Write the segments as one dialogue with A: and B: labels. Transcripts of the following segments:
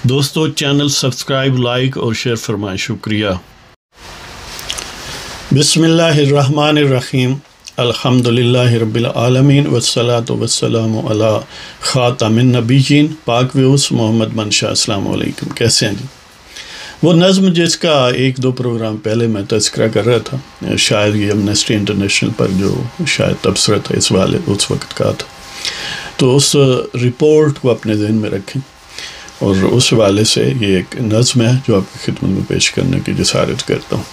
A: دوستو channel subscribe like اور share فرمائیں، شکریہ۔ بسم اللہ الرحمن الرحیم، الحمدللہ رب العالمین والصلاة والسلام علی خاتم النبیین پاک ویوس محمد منشا۔ السلام علیکم، کیسے ہیں جی؟ وہ نظم جس کا ایک دو پروگرام پہلے میں تذکرہ کر رہا تھا، شاید یہ امنسٹی انٹرنیشنل پر جو شاید تبصرہ تھا اس وقت کا تھا، تو اس رپورٹ کو اپنے ذہن میں رکھیں اور اس حوالے سے یہ ایک نظم ہے جو آپ کی خدمت میں پیش کرنے کی جسارت کرتا ہوں۔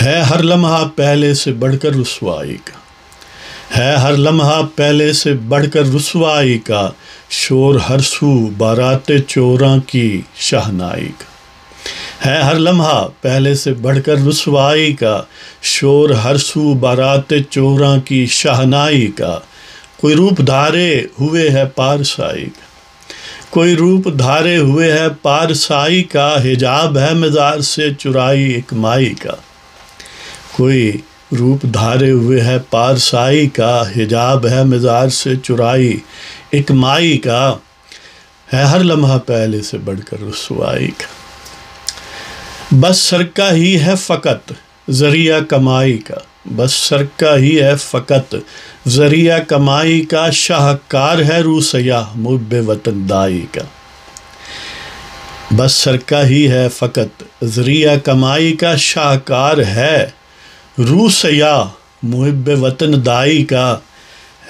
A: ہے ہر لمحہ پہلے سے بڑھ کر رسوائی کا، ہے ہر لمحہ پہلے سے بڑھ کر رسوائی کا، شور ہر سو بارات چوراں کی شہنائی کا۔ ہے ہر لمحہ پہلے سے بڑھ کر رسوائی کا، شور ہر سو بارات چوراں کی شہنائی کا۔ کوئی روپ دھارے ہوئے ہے پارسائی کا، کوئی روپ دھارے ہوئے ہے پارسائی کا، حجاب ہے مزار سے چرائی ایک مائی کا۔ کوئی روپ دھارے ہوئے ہے پارسائی کا، حجاب ہے مزار سے چرائی ایک مائی کا۔ ہے ہر لمحہ پہلے سے بڑھ کر رسوائی کا، بس سرکہ ہی ہے فقط ذریعہ کمائی کا، بس سرکہ ہی ہے فقط ذریعہ کمائی کا، شاہکار ہے رو سیاہ محب وطن دائی کا۔ بس سرکہ ہی ہے فقط ذریعہ کمائی کا، شاہکار ہے رو سیاہ محب وطن دائی کا۔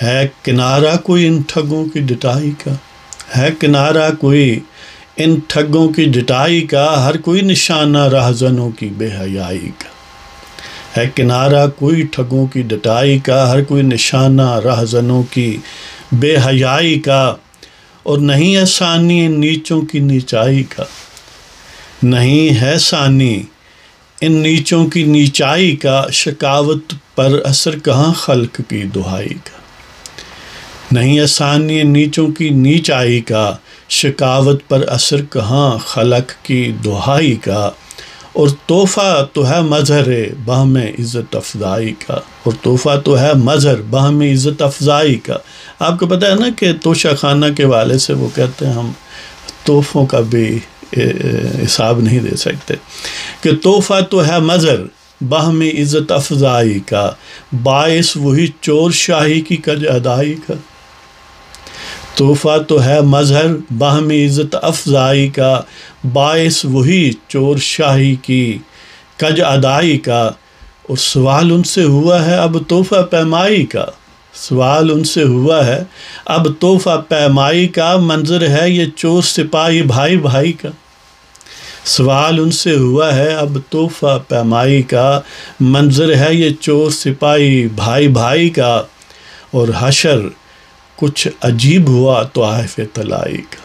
A: ہے کنارہ کوئی ان ٹھگوں کی ڈٹائی کا، ہے کنارہ کوئی ان ٹھگوں کی ڈٹائی کا، ہر کوئی نشانہ رہزنوں کی بے حیائی کا۔ ہے کنارہ کوئی ٹھگوں کی ڈٹائی کا، ہر کوئی نشانہ رہزنوں کی بے حیائی کا۔ اور نہیں ہے ثانی ان نیچوں کی نیچائی کا، نہیں ہے ثانی ان نیچوں کی نیچائی کا، شکاوت پر اثر کہاں خلق کی دہائی کا۔ نہیں ہے ثانی ان نیچوں کی نیچائی کا، شکاوت پر اثر کہاں خلق کی دہائی کا۔ اور تحفہ تو ہے مظہر باہم عزت افزائی کا، اور تحفہ تو ہے مظہر باہم عزت افزائی کا۔ آپ کو پتہ ہے نا کہ توشہ خانہ کے والے سے وہ کہتے ہیں ہم تحفوں کا بھی حساب نہیں دے سکتے، کہ تحفہ تو ہے مظہر باہم عزت افزائی کا، باعث وہی چور شاہی کی کج ادائی کا۔ تحفہ تو ہے مظہر باہم عزت افزائی کا، باعث وہی چور شاہی کی کج ادائی کا۔ اور سوال ان سے ہوا ہے اب تحفہ پیمائی کا، سوال ان سے ہوا ہے اب تحفہ پیمائی کا، منظر ہے یہ چور سپاہی بھائی بھائی کا۔ سوال ان سے ہوا ہے اب تحفہ پیمائی کا، منظر ہے یہ چور سپاہی بھائی بھائی کا۔ اور حشر کچھ عجیب ہوا تحائف طلائی کا،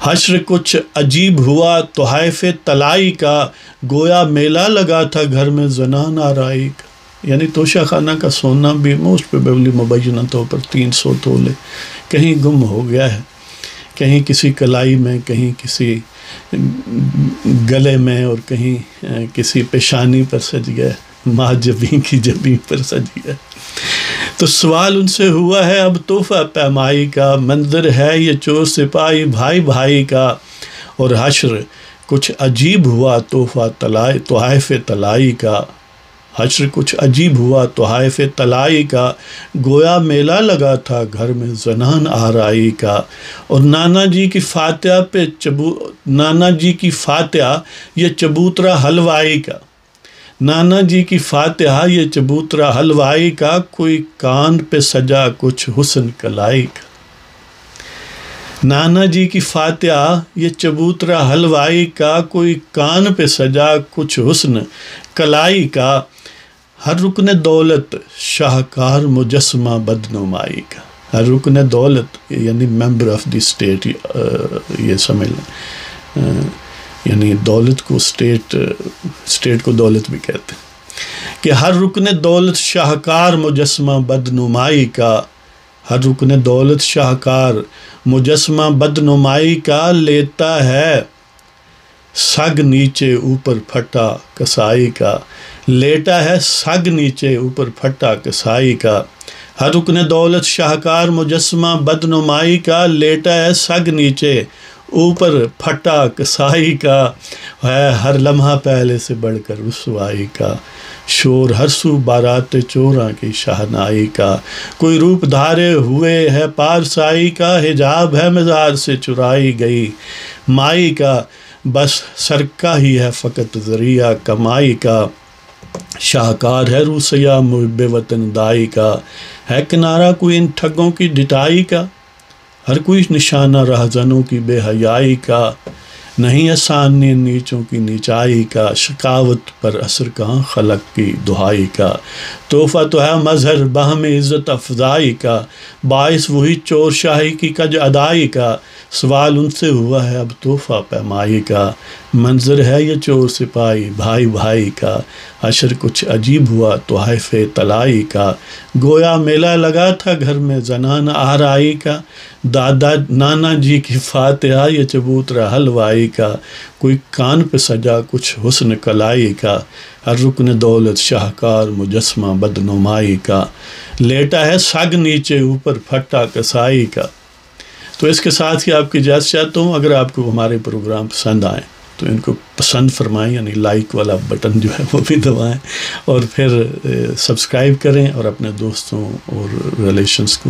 A: حشر کچھ عجیب ہوا تحائف طلائی کا، گویا میلہ لگا تھا گھر میں زنان آرائی کا۔ یعنی توشہ خانہ کا سونا بھی موسٹ پروبیبلی مبینہ طور پر 300 تولے کہیں گم ہو گیا ہے، کہیں کسی کلائی میں، کہیں کسی گلے میں، اور کہیں کسی پیشانی پر سج گیا، ماں جبیں کی جبیں پر سج گیا۔ تو سوال ان سے ہوا ہے اب تحفہ پیمائی کا، منظر ہے یہ چور سپاہی بھائی بھائی کا۔ اور حشر کچھ عجیب ہوا تحائف طلائی کا، حشر کچھ عجیب ہوا تحائف طلائی کا، گویا میلہ لگا تھا گھر میں زنان آرائی کا۔ اور نانا جی کی فاتحہ یہ چبوترا حلوائی کا، نانا جی کی فاتحہ یہ چبوترا حلوائی کا، کوئی کان پہ سجا کچھ حسن کلائی کا۔ نانا جی کی فاتحہ یہ چبوترا حلوائی کا، کوئی کان پہ سجا کچھ حسن کلائی کا۔ ہر رکن دولت شاہکار مجسمہ بدنمائی کا، ہر رکن دولت یعنی ممبر آف دی اسٹیٹ، یہ سمجھ لیں، یعنی دولت کو اسٹیٹ کو دولت بھی کہتے ہیں، کہ ہر رکن دولت شاہکار مجسمہ بدنمائی کا، ہر رکن دولت شاہکار مجسمہ بدنمائی کا، لیتا ہے سگ نیچے اوپر پھٹا کسائی کا، لیٹا ہے سگ نیچے اوپر پھٹا کسائی کا۔ ہر رکن دولت شاہکار مجسمہ بدنمائی کا، لیٹا ہے سگ نیچے اوپر پھٹا کسائی کا، ہے ہر لمحہ پہلے سے بڑھ کر رسوائی کا، شور ہر سو بارات چوراں کی شہنائی کا، کوئی روپ دھارے ہوئے ہے پارسائی کا، حجاب ہے مزار سے چرائی گئی مائی کا، بس سرکہ ہی ہے فقط ذریعہ کمائی کا، شاہکار ہے روسیہ محب وطن دائی کا، ہے کنارہ کوئی ان ٹھگوں کی ڈٹائی کا، ہر کوئی نشانہ رہزنوں کی بے حیائی کا، نہیں آسان نیچوں کی نیچائی کا، شقاوت پر اثر کہاں خلق کی دہائی کا، تحفہ تو ہے مظہر باہم عزت افزائی کا، باعث وہی چور شاہی کی کج ادائی کا، سوال ان سے ہوا ہے اب تحفہ پیمائی کا، منظر ہے یہ چور سپاہی بھائی بھائی کا، حشر کچھ عجیب ہوا تحائف طلائی کا، گویا میلہ لگا تھا گھر میں زنان آرائی کا، دادا نانا جی کی فاتحہ یہ چبوترا حلوائی کا، کوئی کان پہ سجا کچھ حسن کلائی کا، ہر رکن دولت شاہکار مجسمہ بدنمائی کا، لیٹا ہے سگ نیچے اوپر پھٹا کسائی کا۔ تو اس کے ساتھ ہی آپ کی اجازت چاہتا ہوں، اگر آپ کو ہمارے پروگرام پسند آئیں تو ان کو پسند فرمائیں، یعنی لائک والا بٹن جو ہے وہ بھی دبائیں، اور پھر سبسکرائب کریں اور اپنے دوستوں اور ریلیشنز کو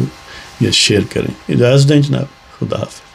A: یہ شیئر کریں۔ اجازت دیں جناب، خدا حافظ۔